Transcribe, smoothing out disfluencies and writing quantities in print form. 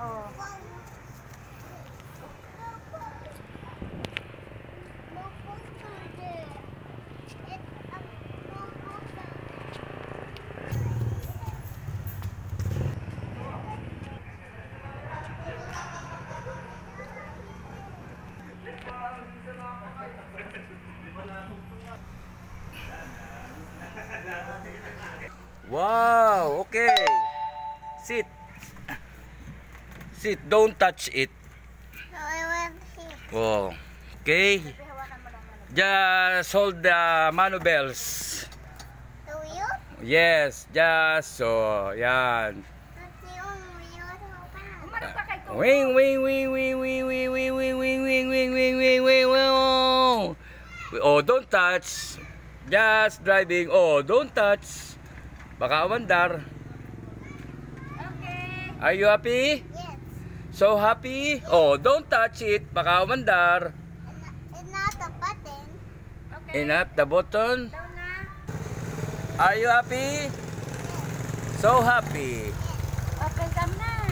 Oh. Wow, okay. Sit. Sit, don't touch it. No, I want here. Oh, okay. Just hold the manubels. Do you? Yes, just so. Yan. Wing, wing, wing, wing, wing, wing, wing, wing, wing, wing, wing, wing, wing, wing, wing. Oh, don't touch. Just driving. Oh, don't touch. Baka umandar. Okay. Are you happy? Yes. So happy? Oh, don't touch it. Baka umandar. And not a button. Okay. Enough the button. Down na. Are you happy? So happy. Okay, come na.